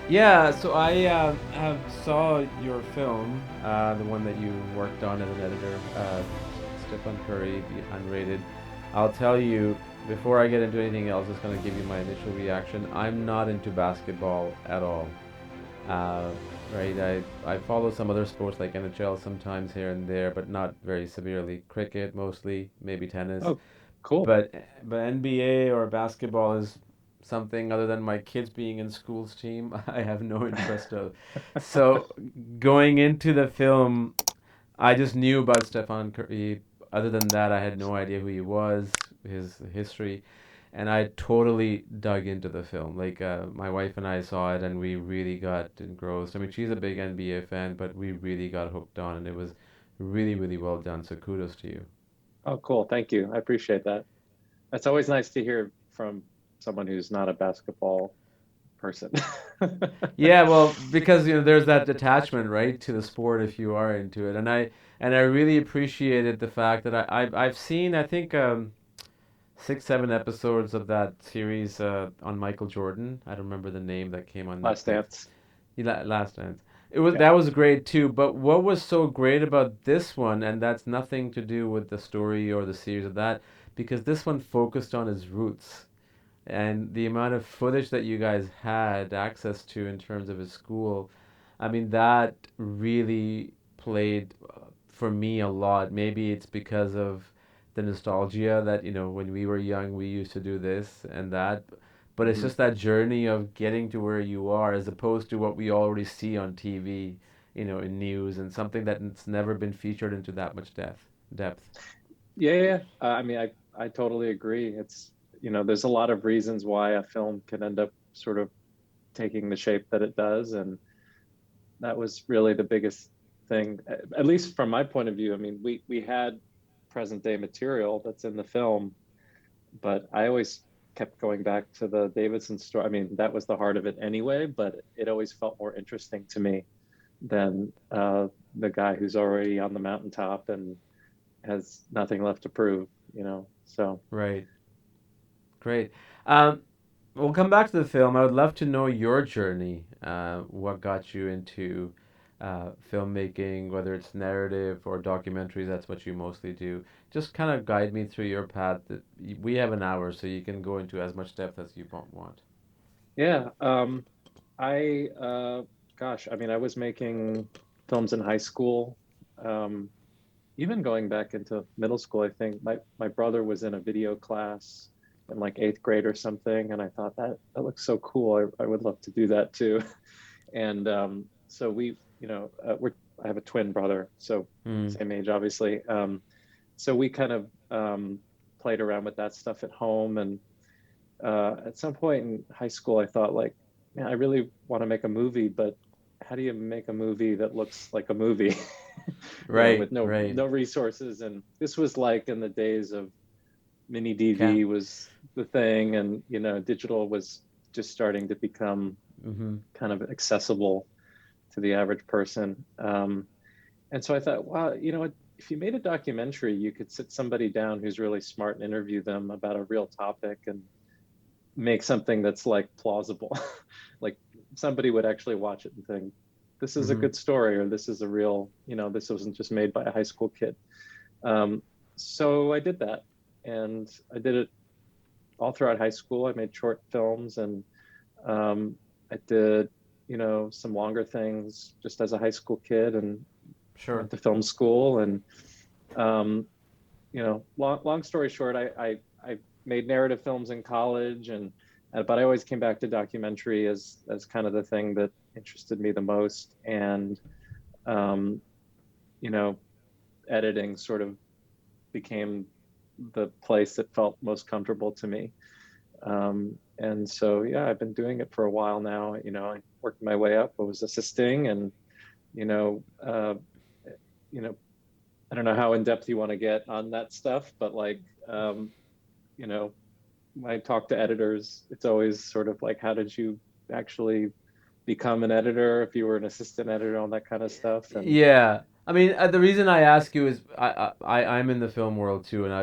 Yeah, so I have saw your film, the one that you worked on as an editor, Stephen Curry, the Unrated. I'll tell you before I get into anything else, just gonna give you my initial reaction. I'm not into basketball at all. Uh, right, I follow some other sports like NHL sometimes here and there, but not very severely. Cricket mostly, maybe tennis. Oh, cool. But but NBA or basketball is something other than my kids being in school's team. I have no interest of. So going into the film, I just knew about Stefan Curry. Other than that, I had no idea who he was, his history, and I totally dug into the film. Like my wife and I saw it, and we really got engrossed. I mean, she's a big NBA fan, but we really got hooked on, and it was really, really well done. So kudos to you. Oh, cool. Thank you. I appreciate that. It's always nice to hear from someone who's not a basketball person. Yeah, well, because there's that attachment, right, to the sport if you are into it, and I really appreciated the fact that I've seen I think 6 7 episodes of that series on Michael Jordan. I don't remember the name that came on Last Netflix. Dance. Last Dance. It was Yeah. that was great too. But what was so great about this one, and that's nothing to do with the story or the series of that, because this one focused on his roots and the amount of footage that you guys had access to in terms of his school. I mean, that really played for me a lot. Maybe it's because of the nostalgia that, when we were young, we used to do this and that. But it's hmm just that journey of getting to where you are as opposed to what we already see on TV, in news and something that's never been featured into that much depth. Yeah, yeah. Yeah. I mean, I totally agree. There's a lot of reasons why a film can end up sort of taking the shape that it does, and that was really the biggest thing, at least from my point of view. I mean, we had present day material that's in the film, but I always kept going back to the Davidson story. I mean, that was the heart of it anyway, but it always felt more interesting to me than the guy who's already on the mountaintop and has nothing left to prove. So, Right. Great. Um, we'll come back to the film. I would love to know your journey. What got you into filmmaking, whether it's narrative or documentaries, that's what you mostly do. Just kind of guide me through your path. We have an hour, so you can go into as much depth as you want. yeah, I, gosh, I mean, I was making films in high school. Um, Even going back into middle school, I think my brother was in a video class in like eighth grade or something, and I thought that looks so cool. I would love to do that too. And so I have a twin brother, so Hmm. same age, obviously. So we kind of played around with that stuff at home, and at some point in high school, I thought like, man, I really want to make a movie, but how do you make a movie that looks like a movie? Right, With no right. no resources. And this was like in the days of mini Can. DV was the thing, and digital was just starting to become Mm-hmm. kind of accessible to the average person. And so I thought, wow, if you made a documentary, you could sit somebody down who's really smart and interview them about a real topic and make something that's like plausible. Like somebody would actually watch it and think, this is a Mm-hmm. good story, or this is a real, this wasn't just made by a high school kid. Um, so I did that, and I did it all throughout high school. I made short films, and I did, some longer things just as a high school kid, and Sure. went to film school. And um, long story short, I made narrative films in college, and but I always came back to documentary as kind of the thing that interested me the most. And um, you know, editing sort of became the place that felt most comfortable to me. And so, yeah, I've been doing it for a while now. I worked my way up. I was assisting, and you know, uh, you know, I don't know how in depth you want to get on that stuff, but like, you know, when I talk to editors, it's always sort of like, how did you actually become an editor? If you were an assistant editor, all that kind of stuff. And Yeah. I mean, the reason I ask you is I'm in the film world too, and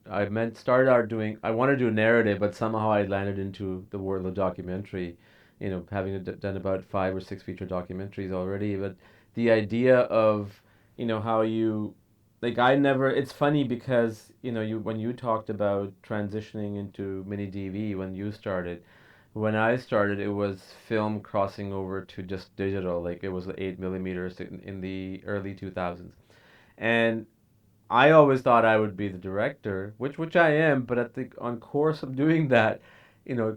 I meant started out doing I wanted to do narrative, but somehow I landed into the world of documentary, having done about 5 or 6 feature documentaries already. But the idea of, how you, like, I never, it's funny because, when you talked about transitioning into mini DV when you started, when I started, it was film crossing over to just digital, like it was 8 millimeters in the early 2000s. And I always thought I would be the director, which I am, but at the on course of doing that,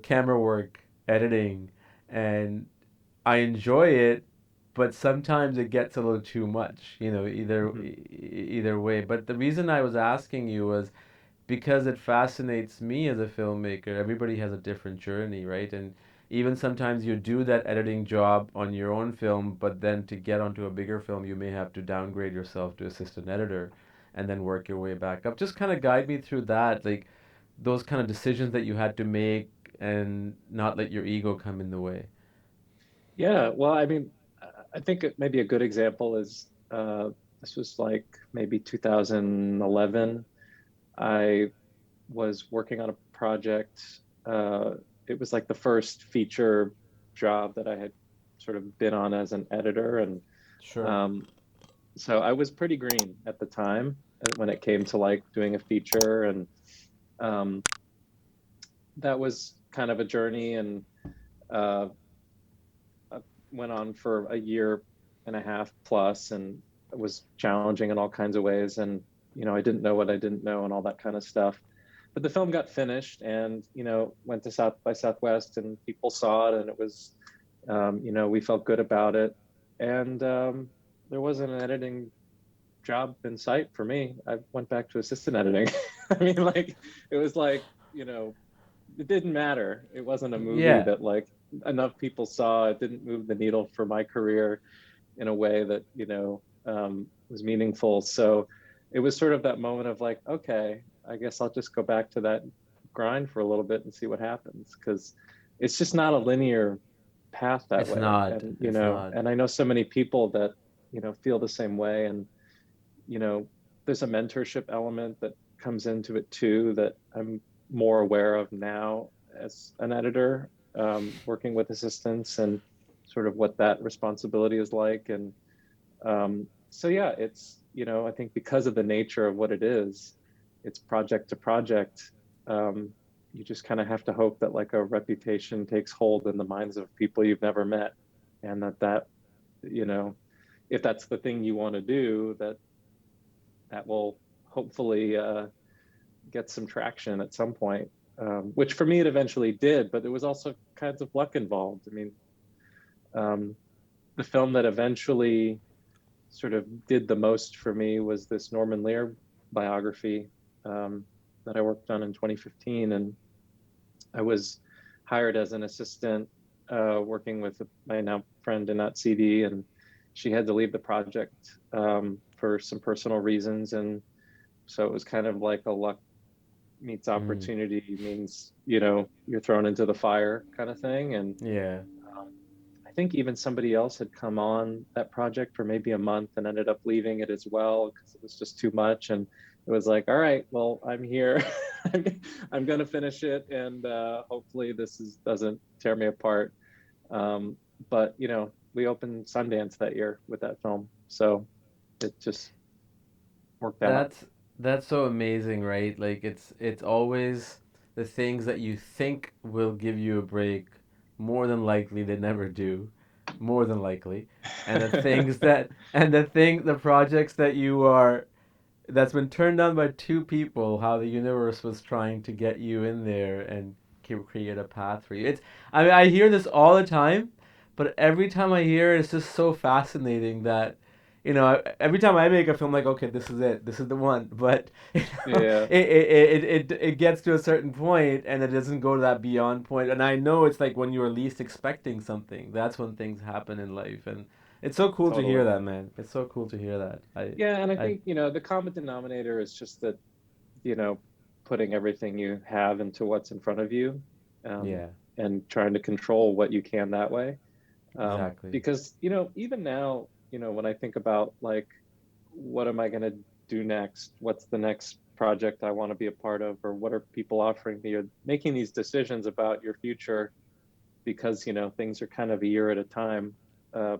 camera work, editing, and I enjoy it, but sometimes it gets a little too much, Hmm. either way. But the reason I was asking you was because it fascinates me as a filmmaker. Everybody has a different journey, right? And even sometimes you do that editing job on your own film, but then to get onto a bigger film, you may have to downgrade yourself to assistant editor and then work your way back up. Just kind of guide me through that, like those kind of decisions that you had to make and not let your ego come in the way. Yeah, well, I mean, I think maybe a good example is this was like maybe 2011. I was working on a project. Uh, it was like the first feature job that I had sort of been on as an editor, and Sure. um, so I was pretty green at the time when it came to like doing a feature, and um, that was kind of a journey, and uh, went on for a year and a half plus, and it was challenging in all kinds of ways. And I didn't know what I didn't know and all that kind of stuff. But the film got finished, and went to South by Southwest, and people saw it, and it was, we felt good about it. And there wasn't an editing job in sight for me. I went back to assistant editing. I mean, like, it was like, it didn't matter. It wasn't a movie Yeah, that like enough people saw. It didn't move the needle for my career in a way that was meaningful. So it was sort of that moment of like, okay, I guess I'll just go back to that grind for a little bit and see what happens, because it's just not a linear path that it's way. not. And It's not. and I know so many people that feel the same way. And you know, there's a mentorship element that comes into it too that I'm more aware of now as an editor, working with assistants, and sort of what that responsibility is like. And so, yeah, it's, I think because of the nature of what it is, it's project to project. Um, you just kind of have to hope that like a reputation takes hold in the minds of people you've never met, and that, you know, if that's the thing you want to do, that will hopefully get some traction at some point. Which for me it eventually did, but there was also kinds of luck involved. I mean, um, the film that eventually sort of did the most for me was this Norman Lear biography, that I worked on in 2015, and I was hired as an assistant, working with my now friend Annette CD, and she had to leave the project for some personal reasons, and so it was kind of like a luck meets Mm. opportunity means, you're thrown into the fire kind of thing. And Yeah. um, I think even somebody else had come on that project for maybe a month and ended up leaving it as well because it was just too much. And it was like, all right, well, I'm here. I'm going to finish it, and hopefully this doesn't tear me apart. Um, but we opened Sundance that year with that film, so it just worked out. That's that's so amazing, right? Like it's always the things that you think will give you a break, more than likely they never do, more than likely. And the projects that you are that's been turned on by two people, how the universe was trying to get you in there and create a path for you. I mean, I hear this all the time, but every time I hear it, it's just so fascinating that, every time I make a film, like, okay, this is it, this is the one, but Yeah, it gets to a certain point and it doesn't go to that beyond point. And I know it's like when you're least expecting something, that's when things happen in life, and it's so cool to hear totally. that, man. It's so cool to hear that. Yeah, and I I think, the common denominator is just that, you know, putting everything you have into what's in front of you, um, Yeah, and trying to control what you can that way. exactly. Because, even now, when I think about like, what am I going to do next? What's the next project I want to be a part of? Or what are people offering me? Or making these decisions about your future because, things are kind of a year at a time. Uh,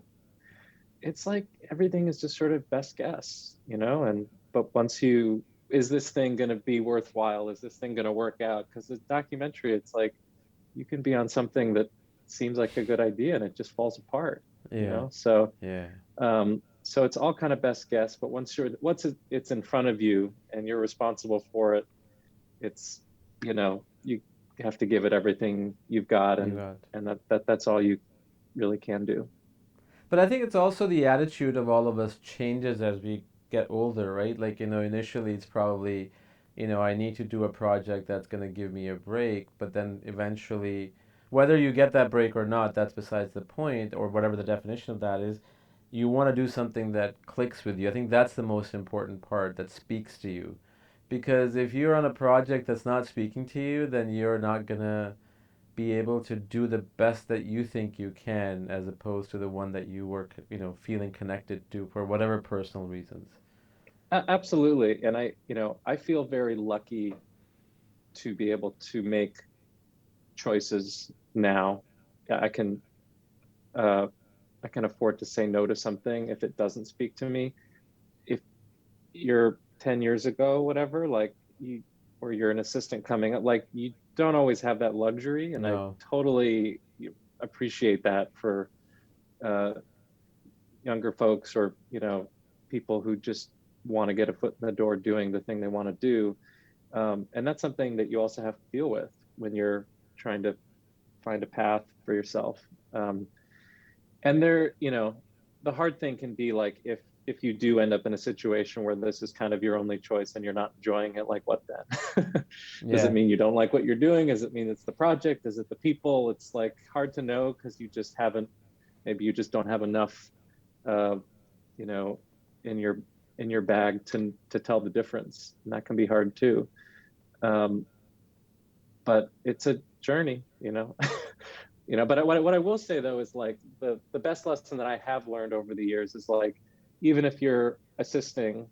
it's like everything is just sort of best guess, and but once you, is this thing going to be worthwhile? Is this thing going to work out? Because the documentary, it's like you can be on something that seems like a good idea and it just falls apart, Yeah. So Yeah. so it's all kind of best guess, but it's in front of you and you're responsible for it, it's, you have to give it everything you've got, You and got. that's all you really can do. But I think it's also the attitude of all of us changes as we get older, right? Like, initially it's probably, I need to do a project that's going to give me a break, but then eventually, whether you get that break or not, that's besides the point, or whatever the definition of that is, you want to do something that clicks with you. I think that's the most important part, that speaks to you. Because if you're on a project that's not speaking to you, then you're not going to be able to do the best that you think you can, as opposed to the one that you were, feeling connected to for whatever personal reasons. Absolutely. And I feel very lucky to be able to make choices now. Yeah, uh, I can afford to say no to something if it doesn't speak to me. If you're 10 years ago, whatever, like or you're an assistant coming up, like you don't always have that luxury. And I No. totally appreciate that for uh, younger folks, or, people who just want to get a foot in the door doing the thing they want to do. And that's something that you also have to deal with when you're trying to find a path for yourself. And the hard thing can be like, if you do end up in a situation where this is kind of your only choice and you're not enjoying it, like what then? Does it Yeah. mean you don't like what you're doing? Does it mean it's the project? Is it the people? It's like hard to know because you just haven't, maybe you just don't have enough, uh, you know, in your bag to tell the difference, and that can be hard too. Um, but it's a journey, But what I will say though is like the best lesson that I have learned over the years is like, even if you're assisting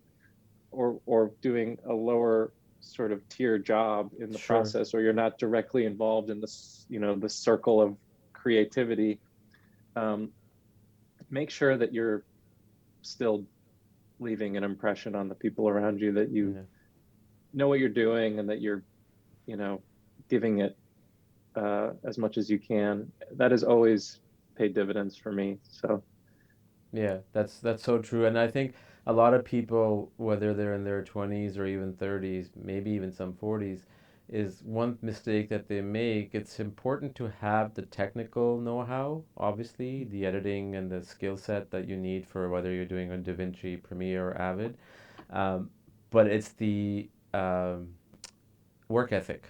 or doing a lower sort of tier job in the Sure. process, or you're not directly involved in this, the circle of creativity, um, make sure that you're still leaving an impression on the people around you, that you Yeah. know what you're doing and that you're, you know, giving it as much as you can. That has always paid dividends for me. So Yeah, that's so true. And I think a lot of people, whether they're in their 20s or even 30s, maybe even some 40s, is one mistake that they make. It's important to have the technical know-how, obviously, the editing and the skill set that you need for whether you're doing a DaVinci, Premiere, or Avid. Um, but it's the work ethic.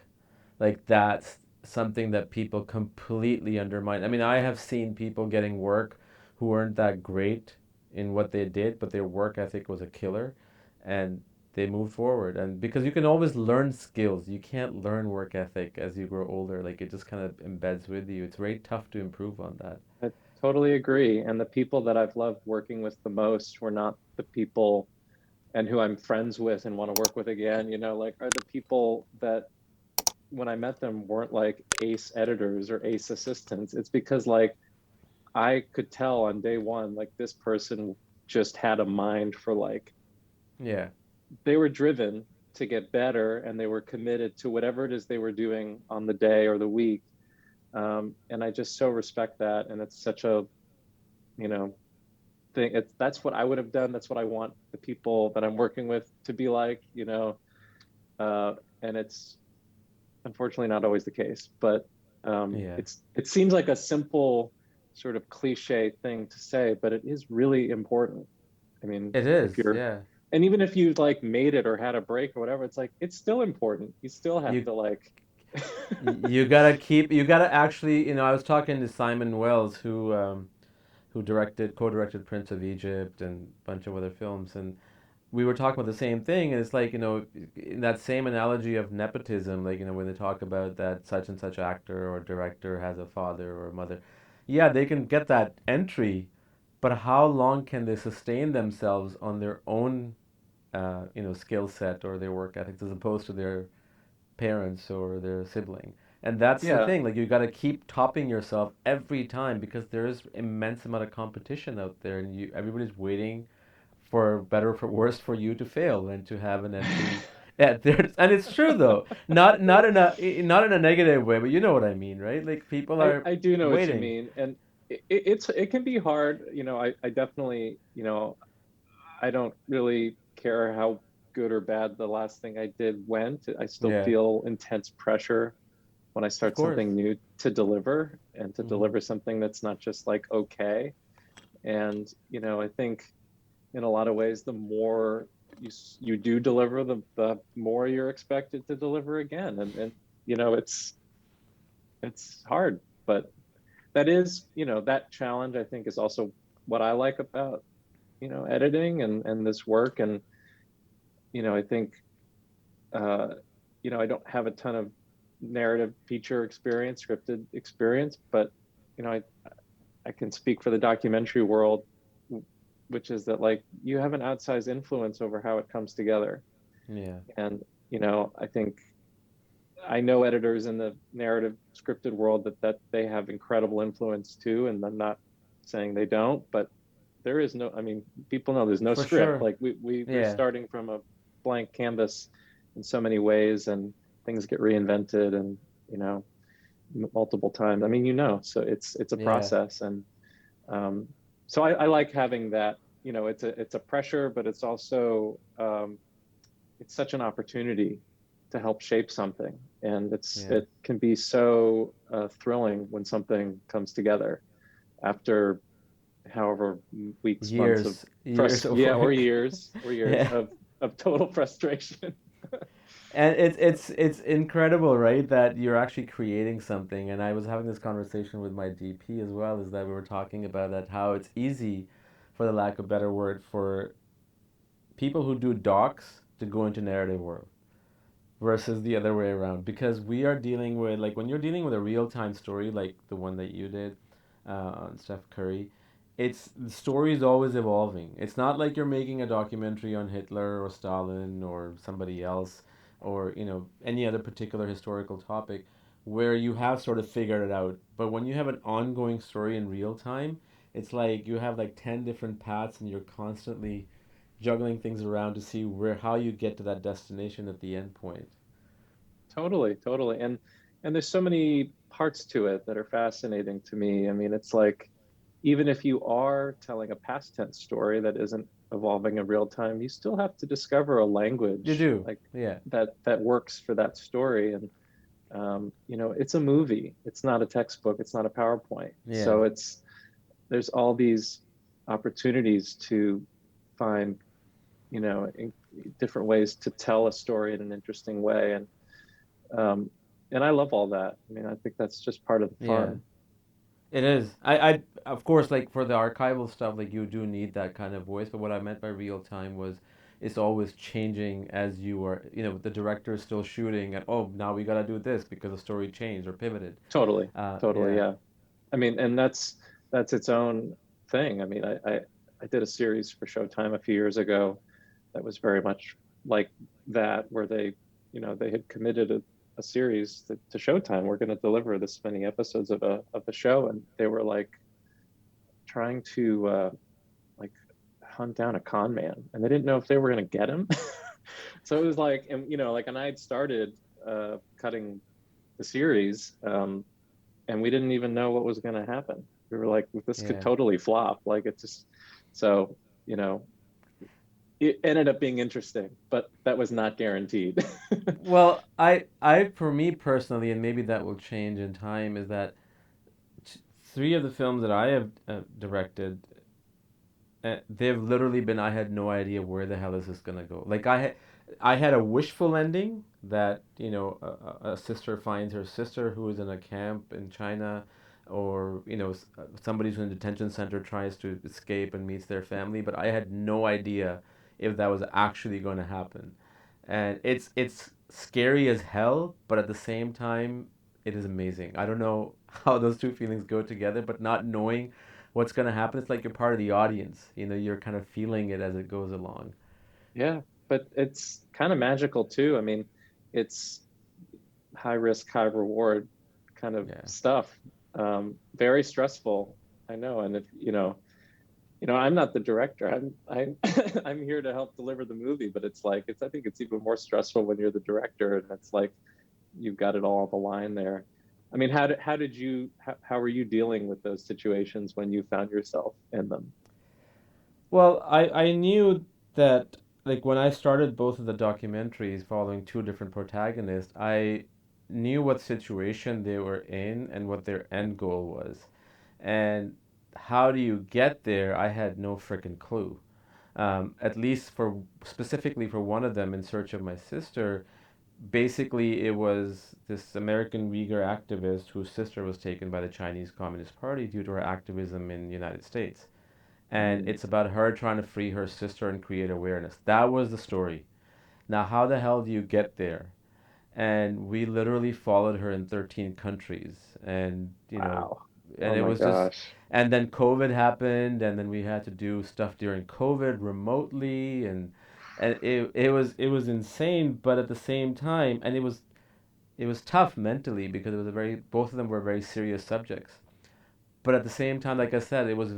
Like that's something that people completely undermine. I mean, I have seen people getting work who weren't that great in what they did, but their work ethic was a killer, and they moved forward. And because you can always learn skills, you can't learn work ethic as you grow older. Like it just kind of embeds with you. It's very tough to improve on that. I totally agree. And the people that I've loved working with the most were not the people, and who I'm friends with and want to work with again, like are the people that when I met them weren't like ace editors or ace assistants. It's because like I could tell on day one, like this person just had a mind for like, Yeah. they were driven to get better and they were committed to whatever it is they were doing on the day or the week. And I just so respect that. And it's such a, you know, thing. That's what I would have done. That's what I want the people that I'm working with to be like, uh, and it's unfortunately not always the case, but Yeah. it seems like a simple sort of cliche thing to say, but it is really important. I mean, It if is. you're, Yeah. and even if you like made it or had a break or whatever, it's like it's still important. You still have You to like. you gotta actually, I was talking to Simon Wells, who co-directed Prince of Egypt and a bunch of other films, and we were talking about the same thing. And it's like, in that same analogy of nepotism, like, when they talk about that such and such actor or director has a father or a mother, yeah, they can get that entry, but how long can they sustain themselves on their own, skill set or their work ethics as opposed to their parents or their sibling? And that's the Yeah, thing, like you got to keep topping yourself every time because there is immense amount of competition out there, and everybody's waiting for better or for worse for you to fail and to have an entry. Yeah, there's, and it's true though. Not in a negative way, but you know what I mean, right? Like people are I do know what you waiting. mean, and it can be hard. I definitely, I don't really care how good or bad the last thing I did went. I still Yeah, feel intense pressure when I of start course. something new to deliver, and to Hmm. deliver something that's not just like okay. And I think in a lot of ways, the more you do deliver, the more you're expected to deliver again, and it's hard, but that is, that challenge I think is also what I like about editing and this work. And I think uh, I don't have a ton of narrative feature experience, scripted experience, but I can speak for the documentary world, which is that like you have an outsized influence over how it comes together. Yeah, And I think I know editors in the narrative scripted world that they have incredible influence too, and I'm not saying they don't, but there is no, I mean, people know there's no for script. sure. Like we're Yeah, starting from a blank canvas in so many ways, and things get reinvented, and you know multiple times. I mean, so it's a yeah, process. And um, so I like having that. It's a pressure, but it's also it's such an opportunity to help shape something, and yeah. it can be so thrilling when something comes together after however weeks, months of Years of yeah, or work. years Yeah. of total frustration. And it's incredible, right, that you're actually creating something. And I was having this conversation with my DP as well, is that we were talking about that how it's easy, for the lack of a better word, for people who do docs to go into narrative world versus the other way around. Because we are dealing with, like, when you're dealing with a real-time story like the one that you did on Steph Curry, it's the story is always evolving. It's not like you're making a documentary on Hitler or Stalin or somebody else, or any other particular historical topic where you have sort of figured it out. But when you have an ongoing story in real time, it's like you have like 10 different paths and you're constantly juggling things around to see where how you get to that destination at the end point. Totally, totally. And there's so many parts to it that are fascinating to me. I mean, it's like even if you are telling a past tense story that isn't evolving in real time, you still have to discover a You language do, like yeah, that works for that story. And it's a movie. It's not a textbook. It's not a PowerPoint. yeah, So there's all these opportunities to find, different ways to tell a story in an interesting way. Um, and I love all that. I mean, I think that's just part of the yeah. fun. It is. I of course, like for the archival stuff, like you do need that kind of voice. But what I meant by real time was it's always changing as you are. The director is still shooting, and oh, now we gotta do this because the story changed or pivoted. Totally, totally, Yeah. yeah. I mean, and that's its own thing. I mean, I did a series for Showtime a few years ago that was very much like that, where they had committed a series to Showtime. We're going to deliver this many episodes of the show, and they were like trying to like hunt down a con man, and they didn't know if they were going to get him. So it was like, and I had started cutting the series, and we didn't even know what was going to happen. We were like, this could Yeah. totally flop. Like it just, so, you know, it ended up being interesting, but that was not guaranteed. Well, for me personally, and maybe that will change in time, is that three of the films that I have directed, they've literally been, I had no idea where the hell is this gonna go. Like I had a wishful ending that a sister finds her sister who is in a camp in China, or somebody who's in a detention center tries to escape and meets their family. But I had no idea if that was actually going to happen, and it's scary as hell. But at the same time, it is amazing. I don't know how those two feelings go together, but not knowing what's going to happen. It's like you're part of the audience. You're kind of feeling it as it goes along. Yeah, but it's kind of magical too. I mean, it's high risk, high reward kind of Yeah. stuff. Very stressful, I know. And if I'm not the director. I'm I'm here to help deliver the movie, but it's like I think it's even more stressful when you're the director, and it's like you've got it all on the line there. I mean, how were you dealing with those situations when you found yourself in them? Well, I knew that like when I started both of the documentaries following two different protagonists, I knew what situation they were in and what their end goal was. And how do you get there? I had no freaking clue. At least for specifically for one of them, In Search of My Sister, basically it was this American Uyghur activist whose sister was taken by the Chinese Communist Party due to her activism in the United States. And Mm. it's about her trying to free her sister and create awareness. That was the story. Now, how the hell do you get there? And we literally followed her in 13 countries. And, Wow. and Oh it my was just, gosh. and then COVID happened, and then we had to do stuff during COVID remotely, and it was insane, but at the same time, and it was tough mentally because both of them were very serious subjects. But at the same time, like I said, it was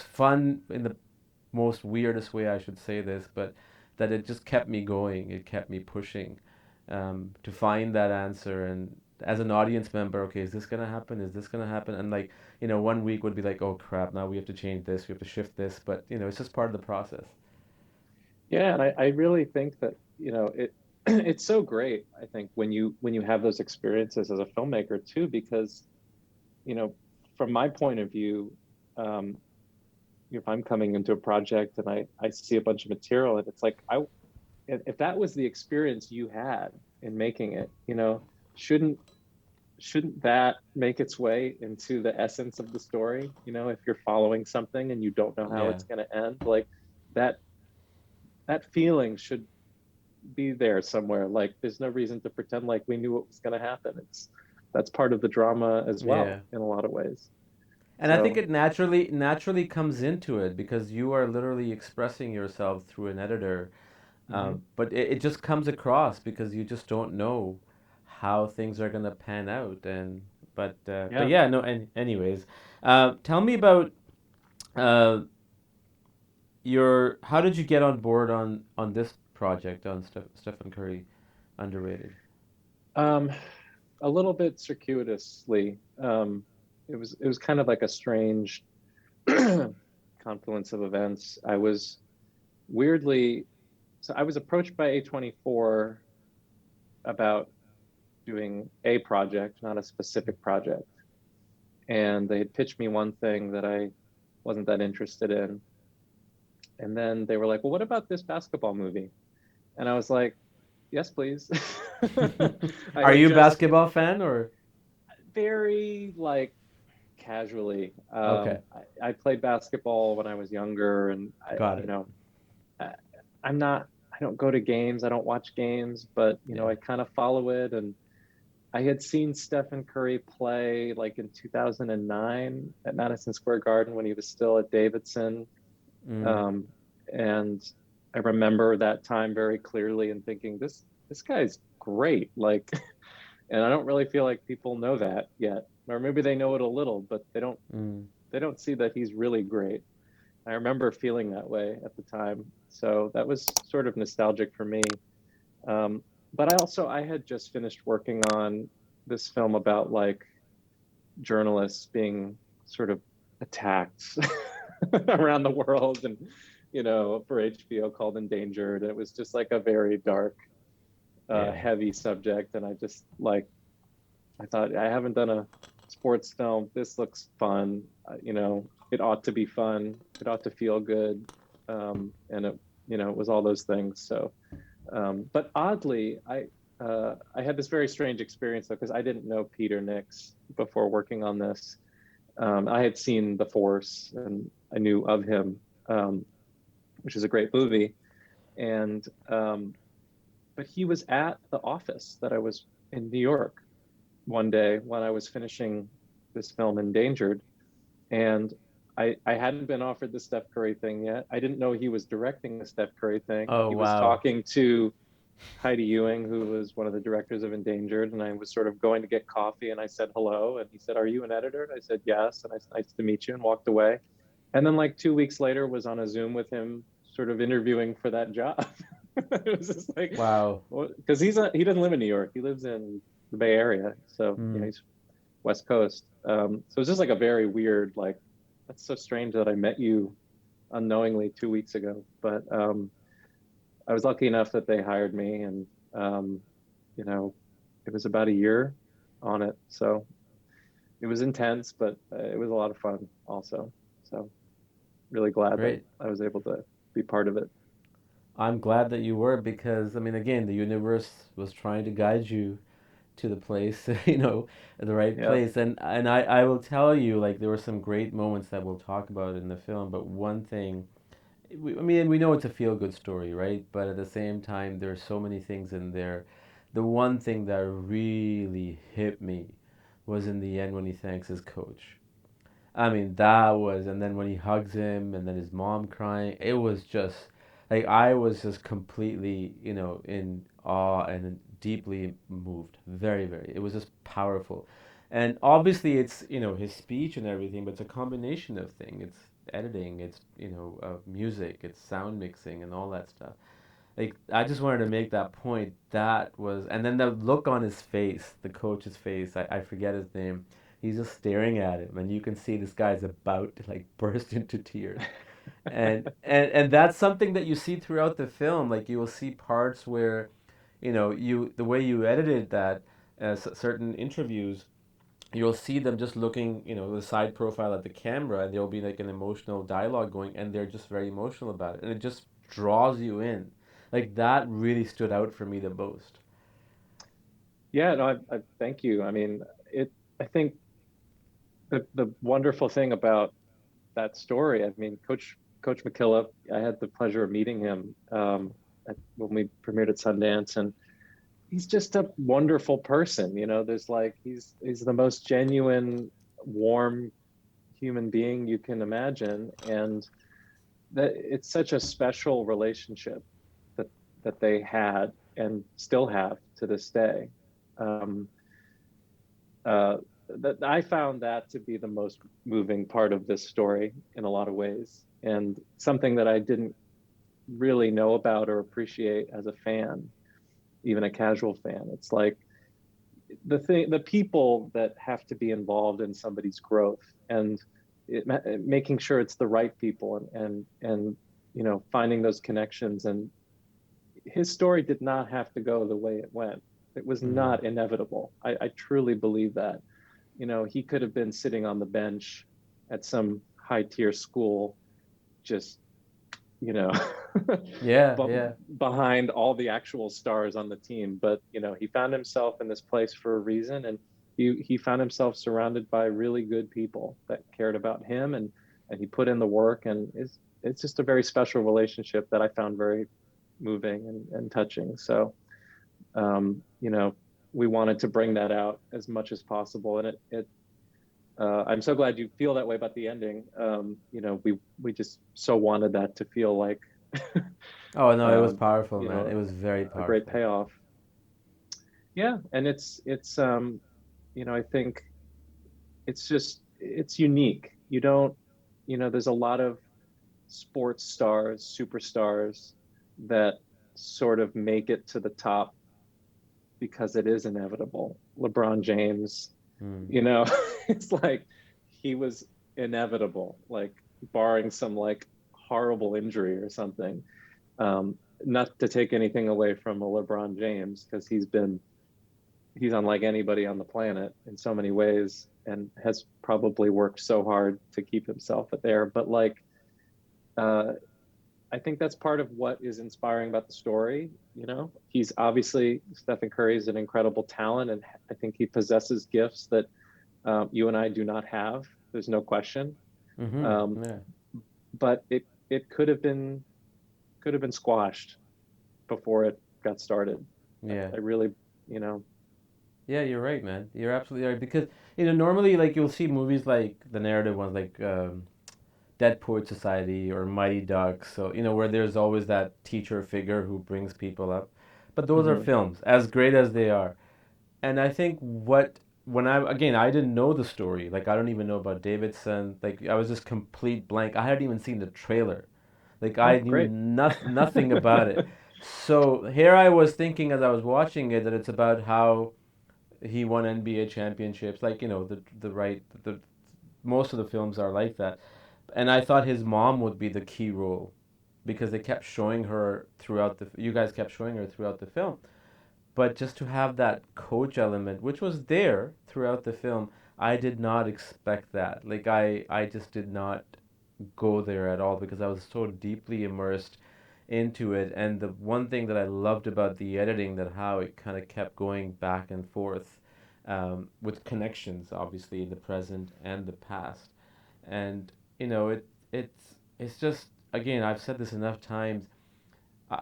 fun in the most weirdest way I should say this, but that it just kept me going. It kept me pushing to find that answer. And as an audience member, okay, is this gonna happen? Is this gonna happen? And like, one week would be like, oh crap, now we have to change this, we have to shift this. But it's just part of the process. Yeah, and I really think that, it's so great, I think, when you have those experiences as a filmmaker too, because, you know, from my point of view, um, if I'm coming into a project and I see a bunch of material and it's like if that was the experience you had in making it, shouldn't shouldn't that make its way into the essence of the story? If you're following something and you don't know how Yeah. it's going to end, like that that feeling should be there somewhere. Like there's no reason to pretend like we knew what was going to happen. It's That's part of the drama as Yeah. well in a lot of ways. And I think So it naturally comes into it because you are literally expressing yourself through an editor. mhm. But it just comes across because you just don't know how things are gonna pan out. But Yeah. yeah, no. And anyways, tell me about uh, your how did you get on board on this project on Stephen Curry, Underrated? Um, a little bit circuitously. It was kind of like a strange confluence of events. I was weirdly so I was approached by A24 about doing a project, not a specific project. And they had pitched me one thing that I wasn't that interested in. And then they were like, well, what about this basketball movie? And I was like, yes, please. I Are had you a just basketball fan or? very like casually. Okay, I played basketball when I was younger, and got it. I, I'm not. I don't go to games. I don't watch games, but Yeah. I kind of follow it. And I had seen Stephen Curry play like in 2009 at Madison Square Garden when he was still at Davidson, Mm, um, and I remember that time very clearly and thinking this guy's great. Like, and I don't really feel like people know that yet, or maybe they know it a little, but mm, they don't see that he's really great. I remember feeling that way at the time, so that was sort of nostalgic for me. But I had just finished working on this film about like journalists being sort of attacked around the world, and for HBO called Endangered. It was just like a very dark, yeah. heavy subject, and I thought I haven't done a sports film. This looks fun. It ought to be fun. It ought to feel good, and it was all those things. So, but oddly, I had this very strange experience though because I didn't know Peter Nix before working on this. I had seen The Force and I knew of him, which is a great movie. And but he was at the office that I was in New York one day when I was finishing this film Endangered, and I hadn't been offered the Steph Curry thing yet. I didn't know he was directing the Steph Curry thing. Oh He was wow. talking to Heidi Ewing, who was one of the directors of Endangered, and I was sort of going to get coffee, and I said hello, and he said, "Are you an editor?" And I said, "Yes," and I said, "Nice to meet you," and walked away. And then like 2 weeks later, was on a Zoom with him, sort of interviewing for that job. It was just like, Wow. because he doesn't live in New York, he lives in the Bay Area, so Hmm. he's West Coast. So it's just like a very weird, like, that's so strange that I met you unknowingly 2 weeks ago, but I was lucky enough that they hired me, and um, you know, it was about a year on it. So it was intense, but it was a lot of fun also. So really glad that Great. I was able to be part of it. I'm glad that you were because, I mean, again, the universe was trying to guide you to the place, the right Yeah. place. And I will tell you, like, there were some great moments that we'll talk about in the film, but one thing, I mean, we know it's a feel-good story, right? But at the same time, there's so many things in there. The one thing that really hit me was in the end when he thanks his coach. I mean, that was, and then when he hugs him, and then his mom crying, it was just like I was just completely, in awe and deeply moved. Very, very. It was just powerful. And obviously, it's, his speech and everything, but it's a combination of things. It's editing, it's, music, it's sound mixing, and all that stuff. Like, I just wanted to make that point. That was, and then the look on his face, the coach's face, I forget his name. He's just staring at him, and you can see this guy's about to like burst into tears. And that's something that you see throughout the film. Like, you will see parts where, the way you edited that, certain interviews, you'll see them just looking, the side profile at the camera, and there'll be like an emotional dialogue going, and they're just very emotional about it, and it just draws you in. Like, that really stood out for me the most. Yeah, no, I thank you. I mean, I think the wonderful thing about that story, I mean, Coach McKillop, I had the pleasure of meeting him when we premiered at Sundance, and he's just a wonderful person. There's like he's the most genuine, warm human being you can imagine, and that it's such a special relationship that they had and still have to this day. Um, uh, that I found that to be the most moving part of this story in a lot of ways, and something that I didn't really know about or appreciate as a fan, even a casual fan. It's like the people that have to be involved in somebody's growth, and making sure it's the right people, and finding those connections. And his story did not have to go the way it went. It was Mm. not inevitable. I truly believe that. He could have been sitting on the bench at some high tier school, just you know Yeah, but yeah. behind all the actual stars on the team. But he found himself in this place for a reason, and he found himself surrounded by really good people that cared about him, and he put in the work, and it's just a very special relationship that I found very moving and touching. So we wanted to bring that out as much as possible, and it I'm so glad you feel that way about the ending. We just so wanted that to feel like Oh no, it was um, powerful, man. It was very a great powerful. payoff. Yeah, and it's I think it's unique. You don't, there's a lot of sports stars, superstars that sort of make it to the top because it is inevitable. LeBron James, Mm. it's like he was inevitable, like barring some like horrible injury or something. Not to take anything away from a LeBron James, because he's unlike anybody on the planet in so many ways, and has probably worked so hard to keep himself there. But like, uh, I think that's part of what is inspiring about the story. He's obviously, Stephen Curry is an incredible talent, and I think he possesses gifts that you and I do not have. There's no question. Mm-hmm. Um, Yeah. but it could have been squashed before it got started. Yeah. I really, you know, Yeah, you're right, man. You're absolutely right because normally, like, you'll see movies like the narrative ones, like Dead Poet Society or Mighty Ducks, so where there's always that teacher figure who brings people up. but those are Hmm. films, as great as they are. And I think what when I again I didn't know the story. Like I don't even know about Davidson. Like I was just complete blank. I hadn't even seen the trailer. Like I Oh, knew great. nothing about it. So here I was thinking as I was watching it that it's about how he won NBA championships. Like the right the most of the films are like that. And I thought his mom would be the key role because they kept showing her throughout the you guys kept showing her throughout the film. But just to have that coach element, which was there throughout the film, I did not expect that. Like I just did not go there at all because I was so deeply immersed into it. And the one thing that I loved about the editing, that how it kind of kept going back and forth, with connections, obviously in the present and the past. And it's just, again, I've said this enough times.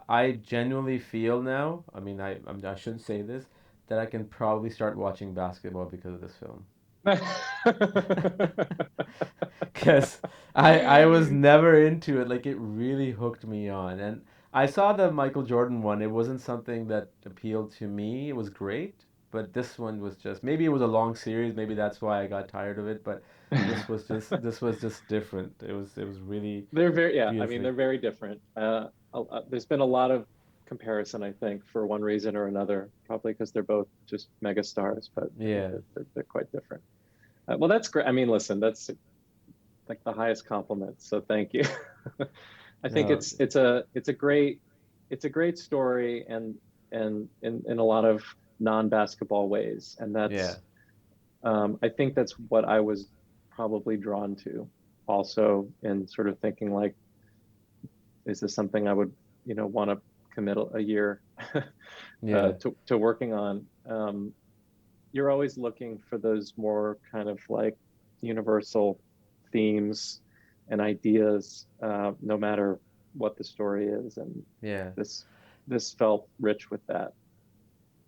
I genuinely feel now. I mean, I shouldn't say this, that I can probably start watching basketball because of this film. Because I was never into it. Like it really hooked me on. And I saw the Michael Jordan one. It wasn't something that appealed to me. It was great, but this one was just, maybe it was a long series. Maybe that's why I got tired of it. But this was just different. It was really They're very, yeah, I mean, beautifully. they're very different. There's been a lot of comparison, I think, for one reason or another, probably because they're both just mega stars, but Yeah. they're quite different. Well, that's great. I mean, listen, that's like the highest compliment. So thank you. I think No. it's a great story, and in a lot of non-basketball ways, and Yeah. that's I think that's what I was probably drawn to, also in sort of thinking like, is this something I would want to commit a year Yeah. to working on? You're always looking for those more kind of like universal themes and ideas, no matter what the story is. And Yeah. this this felt rich with that.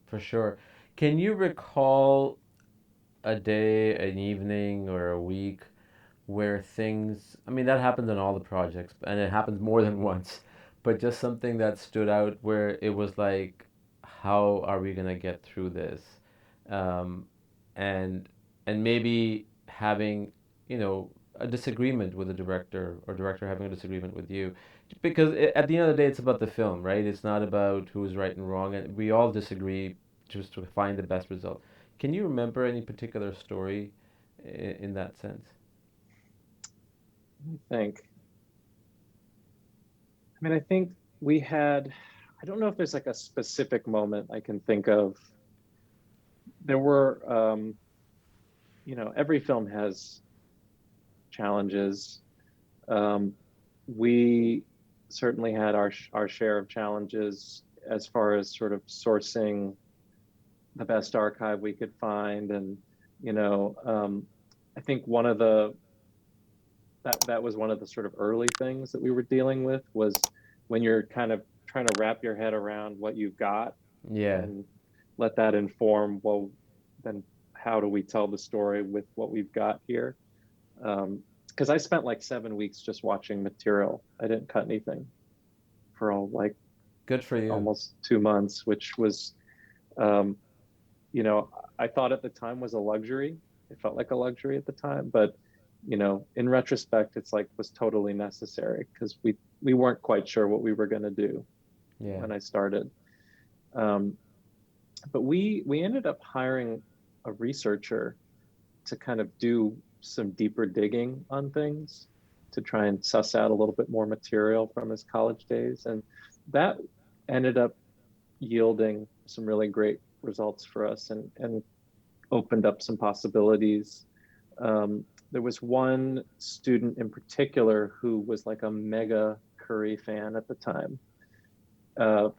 For sure. Can you recall a day, an evening, or a week where things, I mean, that happens on all the projects, and it happens more than once, but just something that stood out where it was like, how are we gonna get through this? Um, and and maybe having, a disagreement with the director, or director having a disagreement with you, because at the end of the day, it's about the film, right? It's not about who's right and wrong, and we all disagree just to find the best result. Can you remember any particular story in that sense? I think. I mean, I think we had. I don't know if there's like a specific moment I can think of. There were, every film has challenges. Um, we certainly had our share of challenges as far as sort of sourcing the best archive we could find, and you know, I think one of the that was one of the sort of early things that we were dealing with, was when you're kind of trying to wrap your head around what you've got Yeah. and let that inform, well, then how do we tell the story with what we've got here? Because I spent like 7 weeks just watching material. I didn't cut anything for like Good for you. almost 2 months, which was, um, I thought at the time was a luxury. It felt like a luxury at the time, but in retrospect, it's like was totally necessary because we weren't quite sure what we were going to do Yeah. when I started. Um, but we ended up hiring a researcher to kind of do some deeper digging on things, to try and suss out a little bit more material from his college days, and that ended up yielding some really great results for us, and opened up some possibilities. There was one student in particular who was like a mega Curry fan at the time. Uh,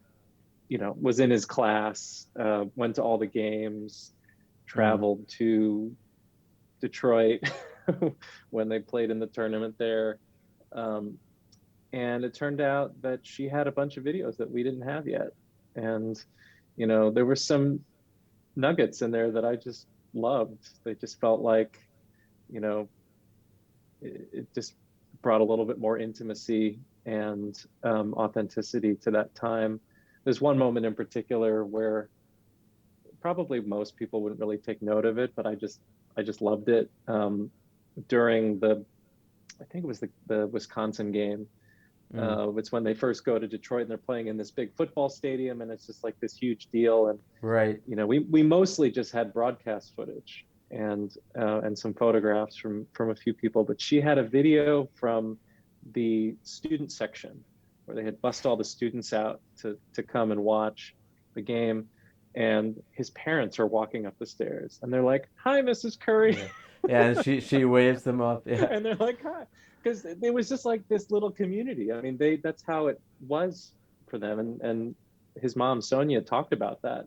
was in his class, went to all the games, Mm. traveled to Detroit when they played in the tournament there. Um, and it turned out that she had a bunch of videos that we didn't have yet. And, there were some nuggets in there that I just loved. They just felt like, you know, it just brought a little bit more intimacy and authenticity to that time. there's one moment in particular where probably most people wouldn't really take note of it, but I just loved it. During the, I think it was the Wisconsin game. Mm. It's when they first go to Detroit and they're playing in this big football stadium, and it's just like this huge deal. And Right. we mostly just had broadcast footage and some photographs from a few people, but she had a video from the student section where they had bussed all the students out to come and watch the game, and his parents are walking up the stairs and they're like, "Hi, Mrs. Curry." Yeah. Yeah, and she waves them off. Yeah. And they're like, "Hi," because it was just like this little community. I mean, they that's how it was for them, and his mom Sonia talked about that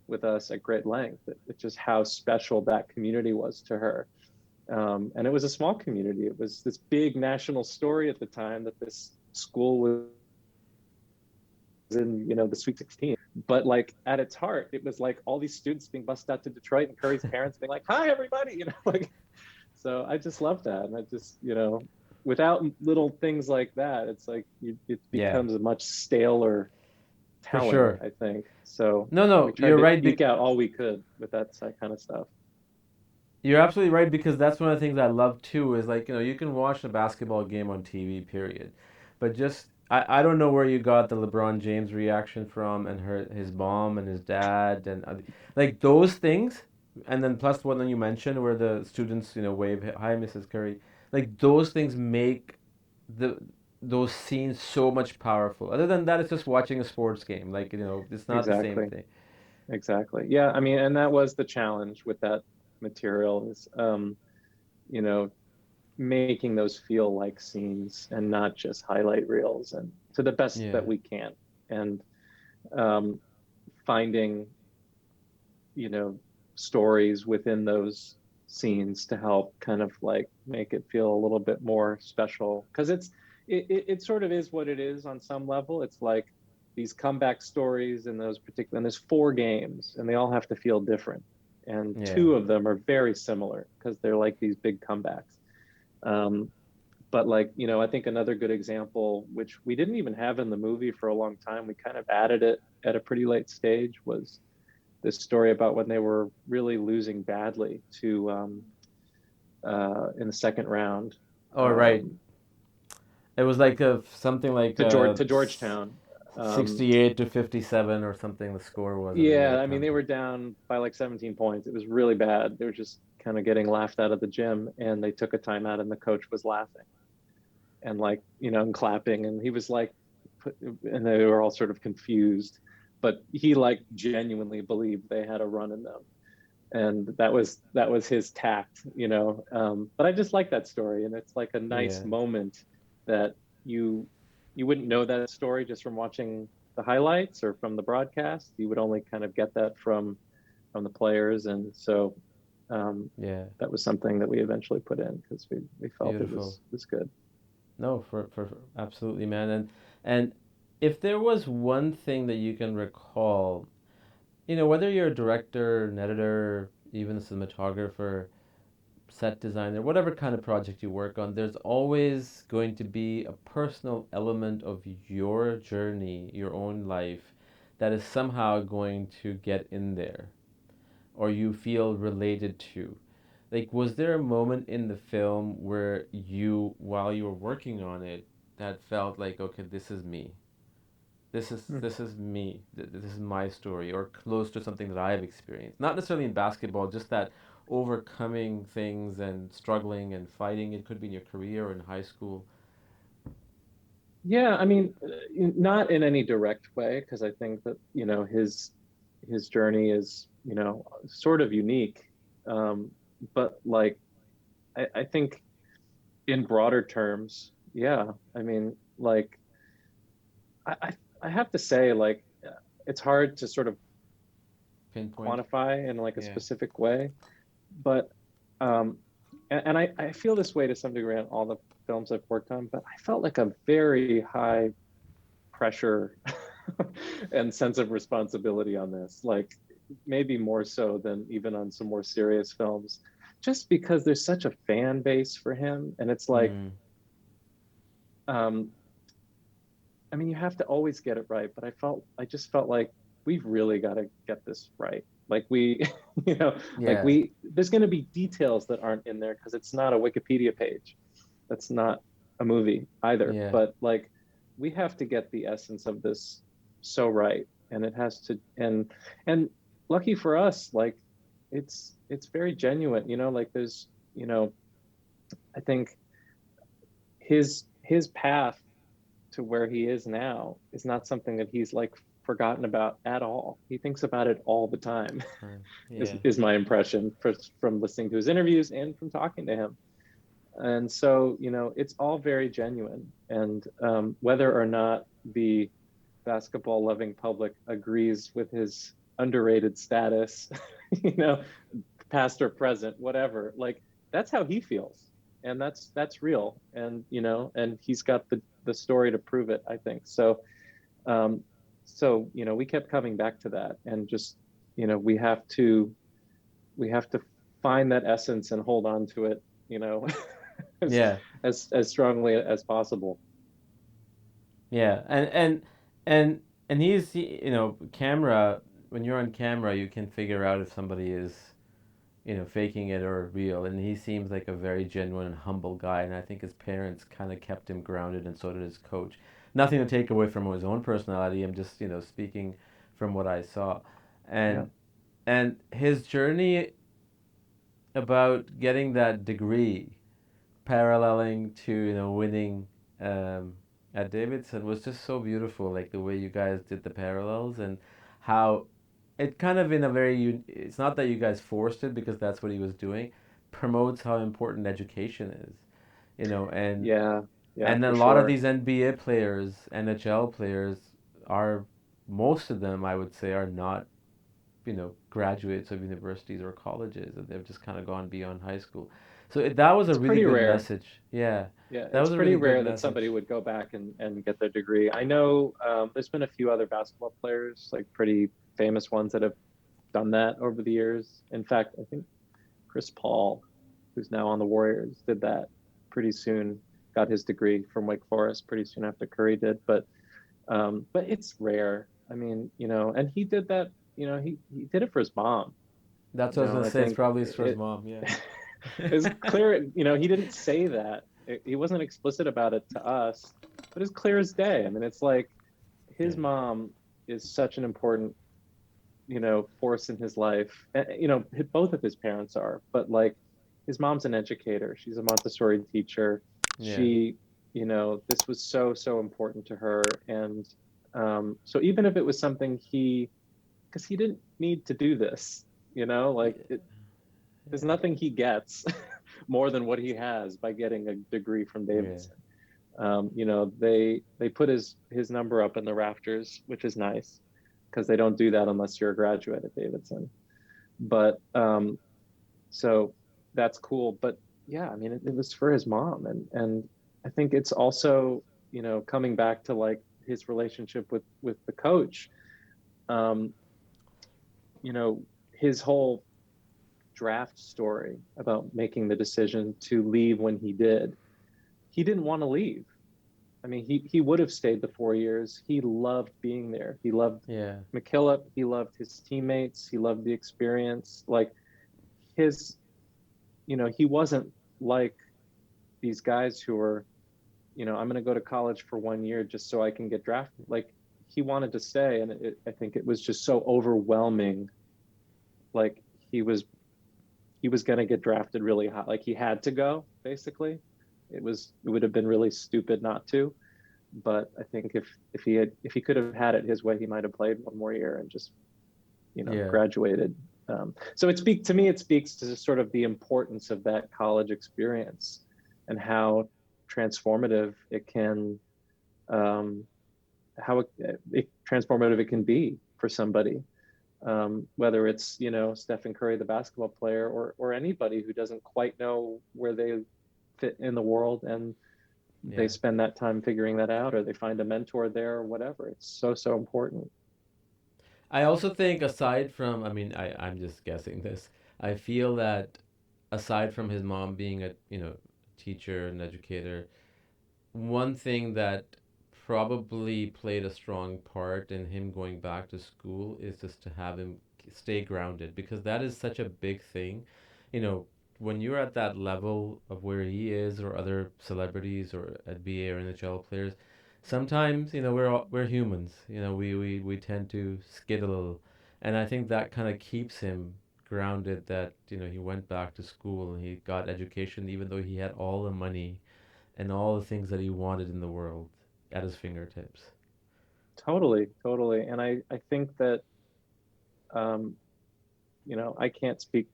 with us at great length. It's just how special that community was to her. And it was a small community. It was this big national story at the time that this school was in, the Sweet 16. But like at its heart, it was like all these students being bussed out to Detroit and Curry's parents being like, "Hi, everybody," like. So I just love that, and I just, without little things like that, it's like it Yeah, becomes a much staler for telling, sure. I think. So No, we no, tried you're to right. eke out all we could with that kind of stuff. You're absolutely right because that's one of the things I love too is like, you can watch a basketball game on TV, period. But just I don't know where you got the LeBron James reaction from and his mom and his dad and like those things and then plus one that you mentioned where the students, wave hi Mrs. Curry. Like those things make the those scenes so much powerful. Other than that, it's just watching a sports game. Like, it's not the same Exactly. thing. Exactly. Yeah, I mean, and that was the challenge with that material is, you know, making those feel like scenes and not just highlight reels, and to the best Yeah. that we can. And um, finding, you know, stories within those scenes to help kind of like make it feel a little bit more special, because it sort of is what it is on some level. It's like these comeback stories in those particular, and there's four games and they all have to feel different, and Yeah. two of them are very similar because they're like these big comebacks. um, but like, I think another good example, which we didn't even have in the movie for a long time, we kind of added it at a pretty late stage, was this story about when they were really losing badly to in the second round, Oh, right. um, It was like something like to Georgetown. Um, 68 to 57 or something the score was at a yeah, later I mean, time. they were down by like 17 points. It was really bad. They were just kind of getting laughed out of the gym, and they took a timeout, and the coach was laughing and like, and clapping, and he was like, and they were all sort of confused, but he like genuinely believed they had a run in them, and that was his tact, but I just like that story, and it's like a nice Yeah. moment that you wouldn't know that story just from watching the highlights or from the broadcast. You would only kind of get that from the players, and so Yeah. that was something that we eventually put in because we felt it Beautiful. was good. No, for absolutely, man. And if there was one thing that you can recall, whether you're a director, an editor, even a cinematographer, set designer, whatever kind of project you work on, there's always going to be a personal element of your journey, your own life, that is somehow going to get in there or you feel related to. Like, was there a moment in the film where you, while you were working on it, that felt like, okay, this is me. This is me. This is my story, or close to something that I've experienced. Not necessarily in basketball, just that overcoming things and struggling and fighting. It could be in your career or in high school. Yeah, I mean, not in any direct way, because I think that, his journey is, sort of unique. Um, but like, I think in broader terms, yeah. I mean, like, I have to say, like, it's hard to sort of Pinpoint. quantify in like a Yeah. specific way, but um, and I feel this way to some degree on all the films I've worked on, but I felt like a very high pressure and sense of responsibility on this, like maybe more so than even on some more serious films, just because there's such a fan base for him, and it's like, Mm. um, I mean, you have to always get it right, but I just felt like we've really got to get this right. Like we, you know, like Yeah, there's going to be details that aren't in there because it's not a Wikipedia page. That's not a movie either. yeah, But like, we have to get the essence of this so right, and it has to, and lucky for us, like it's very genuine. Like there's, I think his path to where he is now is not something that he's like forgotten about at all. He thinks about it all the time, yeah, is my impression from listening to his interviews and from talking to him. And so, it's all very genuine. And whether or not the basketball loving public agrees with his underrated status, you know, past or present, whatever, like that's how he feels. And that's real. And, and he's got the story to prove it, I think. Um, we kept coming back to that and just, we have to find that essence and hold on to it, as yeah, as strongly as possible. yeah. And and camera. When you're on camera, you can figure out if somebody is faking it or real. And he seems like a very genuine and humble guy. And I think his parents kind of kept him grounded, and so did his coach. Nothing to take away from his own personality. I'm just speaking from what I saw, Yeah. and his journey about getting that degree, paralleling to winning um, at Davidson, was just so beautiful. Like the way you guys did the parallels, and how it kind of in a very it's not that you guys forced it because that's what he was doing, promotes how important education is, and Yeah. Yeah, a for lot of sure. these NBA players, NHL players are, most of them I would say, are not graduates of universities or colleges, and they've just kind of gone beyond high school. So that was a It's really pretty good rare. message. Yeah, Yeah, that it's was a pretty really good rare that message. somebody would go back and get their degree. I know there's been a few other basketball players, like pretty famous ones, that have done that over the years. In fact, I think Chris Paul, who's now on the Warriors, did that pretty soon, got his degree from Wake Forest pretty soon after Curry did. But it's rare. I mean, and he did that, he did it for his mom. That's what I was gonna I say. It's think probably his first it mom. Yeah. is clear, he didn't say that. He wasn't explicit about it to us, but it's clear as day. I mean, it's like his Yeah. mom is such an important, force in his life. Both of his parents are, but like his mom's an educator. She's a Montessori teacher. Yeah. She, this was so, so important to her. And so even if it was something because he didn't need to do this, like there's Yeah. nothing he gets more than what he has by getting a degree from Yeah. Davidson. They put his number up in the rafters, which is nice because they don't do that unless you're a graduate at Davidson. But so that's cool. But yeah, I mean, it was for his mom, and I think it's also, coming back to like his relationship with the coach. Um, his whole draft story about making the decision to leave when he did. He didn't want to leave. I mean, he would have stayed the 4 years. He loved being there. He loved Yeah. McKillop. He loved his teammates. He loved the experience. Like his, he wasn't like these guys who are, I'm going to go to college for 1 year just so I can get drafted. Like he wanted to stay, and I think it was just so overwhelming. Like he was he was going to get drafted really high. Like he had to go, basically. It would have been really stupid not to. But I think if he could have had it his way, he might have played 1 more year and just, Yeah. graduated. So to me, it speaks to sort of the importance of that college experience and how transformative it can, um, transformative it can be for somebody, whether it's Stephen Curry, the basketball player, or anybody who doesn't quite know where they fit in the world, and they Yeah. spend that time figuring that out, or they find a mentor there, or whatever. It's so, so important. I also think, aside from, I mean, I'm just guessing this. I feel that aside from his mom being a teacher and educator, one thing that probably played a strong part in him going back to school is just to have him stay grounded, because that is such a big thing. You know, when you're at that level of where he is or other celebrities or NBA or NHL players, sometimes, we're humans. We tend to skid a little. And I think that kind of keeps him grounded, that, he went back to school and he got education even though he had all the money and all the things that he wanted in the world at his fingertips. Totally, totally. And I think that, um, I can't speak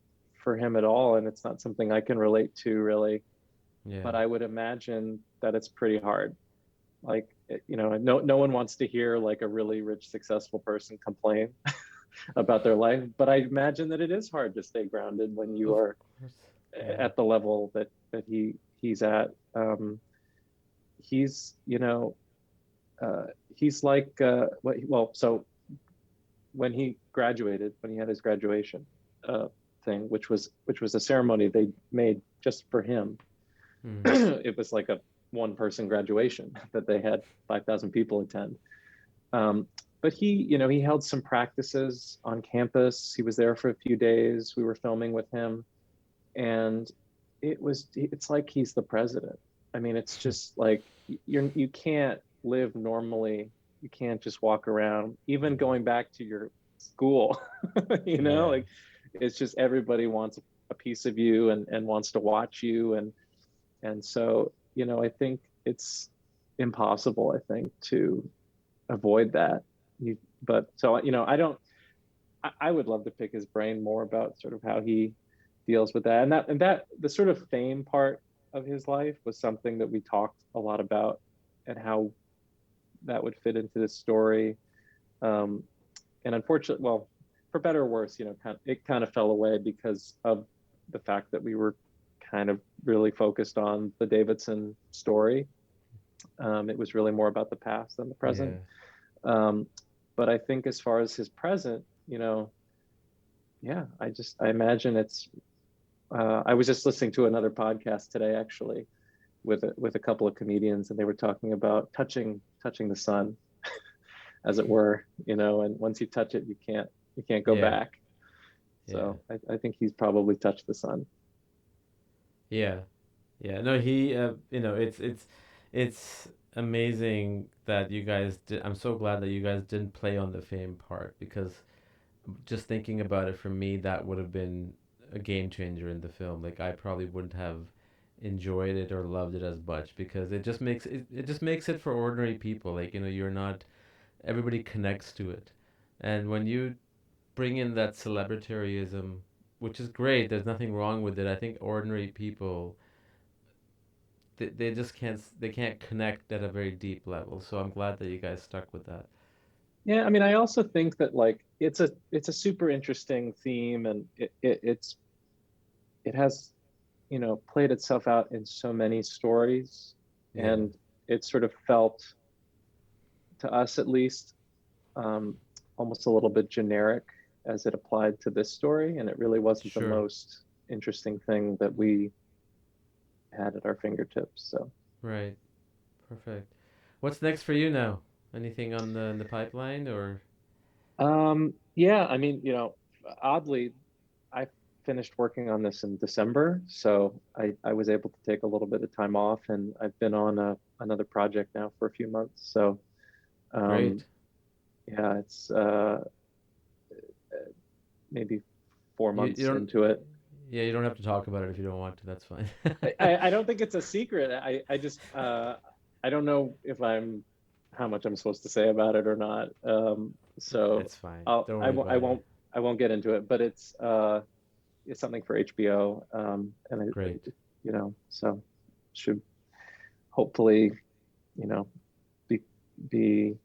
for him at all, and it's not something I can relate to really, Yeah. but I would imagine that it's pretty hard. Like, no one wants to hear like a really rich, successful person complain about their life, but I imagine that it is hard to stay grounded when you Of are course. Yeah. at the level that he's at. He's, uh, he's like, well, so when he graduated, when he had his graduation uh, thing, which was a ceremony they made just for him. Mm. It was like a one person graduation that they had 5,000 people attend. Um, but he held some practices on campus. He was there for a few days. We were filming with him, and it's like he's the president. I mean, it's just like you can't live normally. You can't just walk around, even going back to your school. Yeah. Like it's just everybody wants a piece of you and wants to watch you, and so I think it's impossible, I think, to avoid that. But so I don't. I would love to pick his brain more about sort of how he deals with that, and that the sort of fame part of his life was something that we talked a lot about, and how that would fit into this story. Um, and unfortunately, well, for better or worse, it kind of fell away because of the fact that we were kind of really focused on the Davidson story. It was really more about the past than the present. Yeah. Um, but I think as far as his present, yeah, I imagine it's. I was just listening to another podcast today, actually, with a couple of comedians, and they were talking about touching the sun, as it were, and once you touch it, you can't go Yeah. back. Yeah. So I think he's probably touched the sun. Yeah. Yeah. No, he, it's amazing that you guys did. I'm so glad that you guys didn't play on the fame part, because just thinking about it, for me, that would have been a game changer in the film. Like, I probably wouldn't have enjoyed it or loved it as much, because it just makes it for ordinary people. Like, you're not, everybody connects to it. And when you bring in that celebritaryism, which is great, there's nothing wrong with it. I think ordinary people, they just can't connect at a very deep level. So I'm glad that you guys stuck with that. Yeah, I mean, I also think that like it's a super interesting theme, and it has played itself out in so many stories, Yeah. and it sort of felt, to us at least, um, almost a little bit generic as it applied to this story, and it really wasn't the Sure. most interesting thing that we had at our fingertips. So, Right. Perfect. What's next for you now? Anything on the pipeline, or? yeah, I mean, oddly, I finished working on this in December, so I was able to take a little bit of time off, and I've been on another project now for a few months. So, um, Great. yeah, it's maybe four You months don't. into it. Yeah, you don't have to talk about it if you don't want to. That's fine. I don't think it's a secret. I just I don't know if I'm how much I'm supposed to say about it or not. So It's fine. I'll Don't I worry won't I about it. won't I won't get into it. But it's something for HBO, and Great. so should hopefully you know be be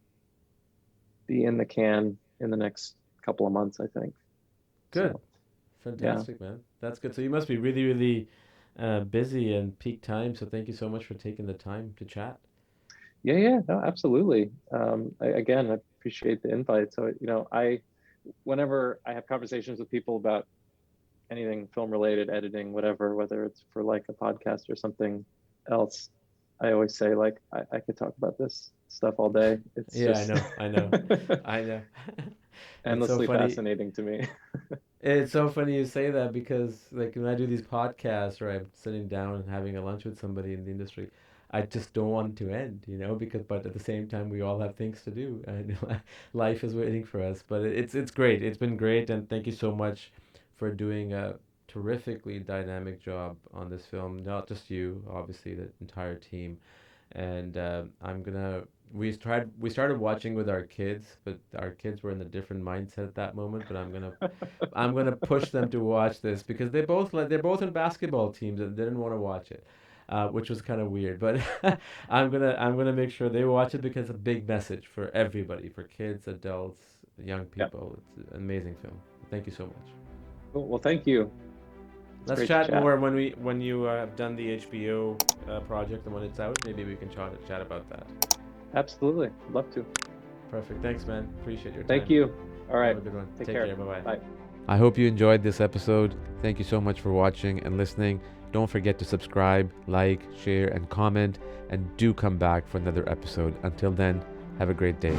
be in the can in the next couple of months, I think. Good. So yeah. Fantastic, man. That's good. So you must be really, really busy and peak time. So thank you so much for taking the time to chat. Yeah, no, absolutely. Again, I appreciate the invite. So, whenever I have conversations with people about anything film related, editing, whatever, whether it's for like a podcast or something else, I always say like, I could talk about this stuff all day. It's Yeah, just I know, I know. It's so endlessly funny. fascinating to me. It's so funny you say that because like when I do these podcasts or I'm sitting down and having a lunch with somebody in the industry, I just don't want it to end, because but at the same time we all have things to do and life is waiting for us. But it's great. It's been great and thank you so much for doing a terrifically dynamic job on this film. Not just you, obviously the entire team. And I'm gonna we started watching with our kids, but our kids were in a different mindset at that moment. But I'm gonna push them to watch this because they're both in basketball teams and didn't want to watch it, which was kind of weird. But I'm gonna make sure they watch it because it's a big message for everybody, for kids, adults, young Yeah. people. It's an amazing film. Thank you so much. Cool. Well, thank you. It's Let's great to chat chat. more when you have done the HBO project and when it's out. Maybe we can chat about that. Absolutely. I'd love to. Perfect. Thanks, man. Appreciate your time. Thank you. All right. Have a good one. Take Take care. care. Bye bye. Bye. I hope you enjoyed this episode. Thank you so much for watching and listening. Don't forget to subscribe, like, share, and comment. And do come back for another episode. Until then, have a great day.